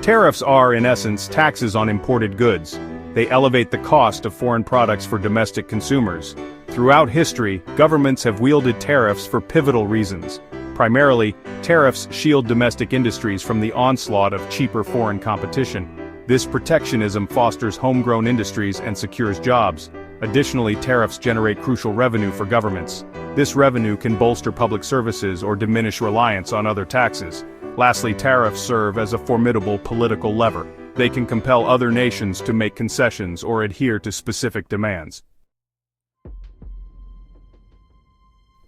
Tariffs are, in essence, taxes on imported goods. They elevate the cost of foreign products for domestic consumers. Throughout history, governments have wielded tariffs for pivotal reasons. Primarily, tariffs shield domestic industries from the onslaught of cheaper foreign competition. This protectionism fosters homegrown industries and secures jobs. Additionally, tariffs generate crucial revenue for governments. This revenue can bolster public services or diminish reliance on other taxes. Lastly, tariffs serve as a formidable political lever. They can compel other nations to make concessions or adhere to specific demands.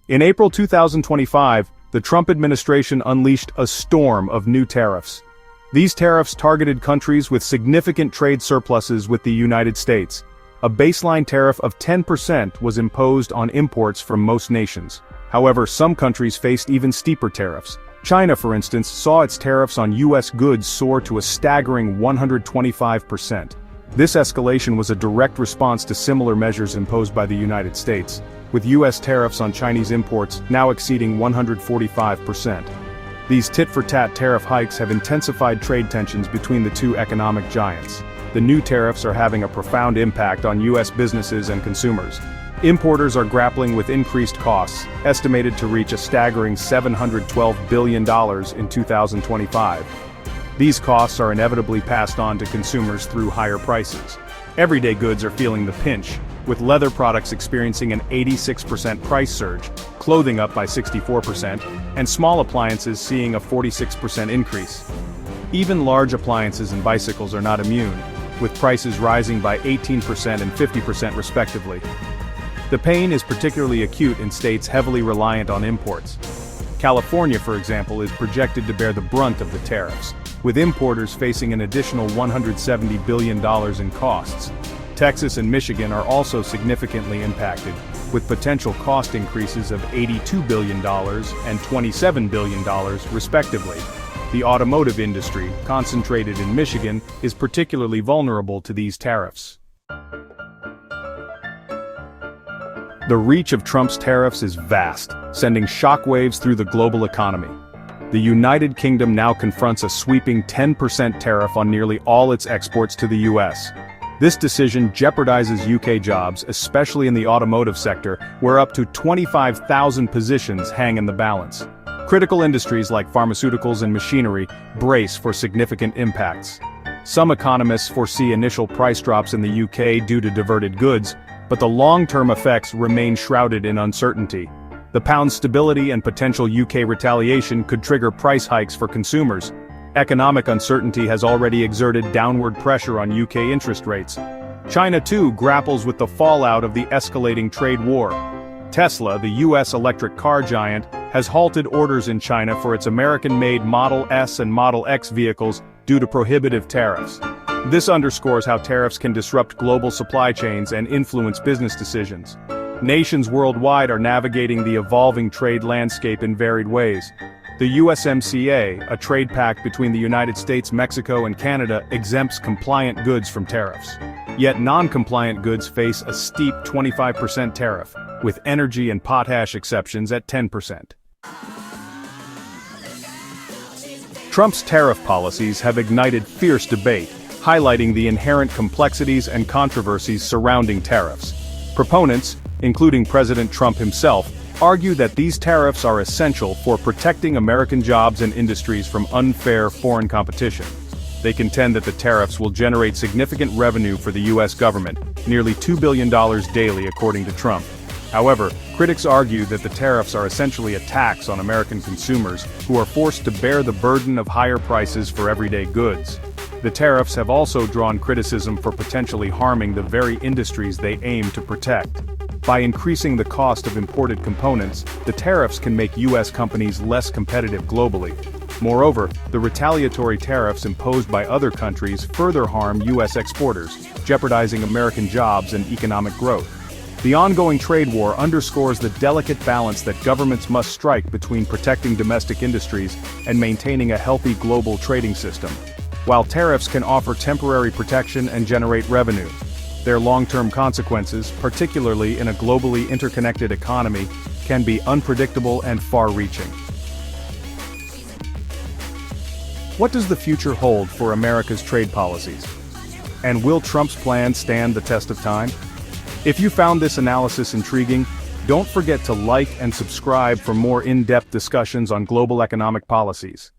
In April 2025, the Trump administration unleashed a storm of new tariffs. These tariffs targeted countries with significant trade surpluses with the United States. A baseline tariff of 10% was imposed on imports from most nations. However, some countries faced even steeper tariffs. China, for instance, saw its tariffs on U.S. goods soar to a staggering 125%. This escalation was a direct response to similar measures imposed by the United States, with U.S. tariffs on Chinese imports now exceeding 145%. These tit-for-tat tariff hikes have intensified trade tensions between the two economic giants. The new tariffs are having a profound impact on U.S. businesses and consumers. Importers are grappling with increased costs, estimated to reach a staggering $712 billion in 2025. These costs are inevitably passed on to consumers through higher prices. Everyday goods are feeling the pinch, with leather products experiencing an 86% price surge, clothing up by 64%, and small appliances seeing a 46% increase. Even large appliances and bicycles are not immune, with prices rising by 18% and 50% respectively. The pain is particularly acute in states heavily reliant on imports. California, for example, is projected to bear the brunt of the tariffs, with importers facing an additional $170 billion in costs. Texas and Michigan are also significantly impacted, with potential cost increases of $82 billion and $27 billion, respectively. The automotive industry, concentrated in Michigan, is particularly vulnerable to these tariffs. The reach of Trump's tariffs is vast, sending shockwaves through the global economy. The United Kingdom now confronts a sweeping 10% tariff on nearly all its exports to the US. This decision jeopardizes UK jobs, especially in the automotive sector, where up to 25,000 positions hang in the balance. Critical industries like pharmaceuticals and machinery brace for significant impacts. Some economists foresee initial price drops in the UK due to diverted goods, but the long-term effects remain shrouded in uncertainty. The pound's stability and potential UK retaliation could trigger price hikes for consumers. Economic uncertainty has already exerted downward pressure on UK interest rates. China, too, grapples with the fallout of the escalating trade war. Tesla, the US electric car giant, has halted orders in China for its American-made Model S and Model X vehicles due to prohibitive tariffs. This underscores how tariffs can disrupt global supply chains and influence business decisions. Nations worldwide are navigating the evolving trade landscape in varied ways. The USMCA, a trade pact between the United States, Mexico, and Canada, exempts compliant goods from tariffs. Yet non-compliant goods face a steep 25% tariff, with energy and potash exceptions at 10%. Trump's tariff policies have ignited fierce debate, highlighting the inherent complexities and controversies surrounding tariffs. Proponents, including President Trump himself, argue that these tariffs are essential for protecting American jobs and industries from unfair foreign competition. They contend that the tariffs will generate significant revenue for the U.S. government, nearly $2 billion daily according to Trump. However, critics argue that the tariffs are essentially a tax on American consumers who are forced to bear the burden of higher prices for everyday goods. The tariffs have also drawn criticism for potentially harming the very industries they aim to protect. By increasing the cost of imported components, the tariffs can make U.S. companies less competitive globally. Moreover, the retaliatory tariffs imposed by other countries further harm U.S. exporters, jeopardizing American jobs and economic growth. The ongoing trade war underscores the delicate balance that governments must strike between protecting domestic industries and maintaining a healthy global trading system. While tariffs can offer temporary protection and generate revenue, their long-term consequences, particularly in a globally interconnected economy, can be unpredictable and far-reaching. What does the future hold for America's trade policies? And will Trump's plan stand the test of time? If you found this analysis intriguing, don't forget to like and subscribe for more in-depth discussions on global economic policies.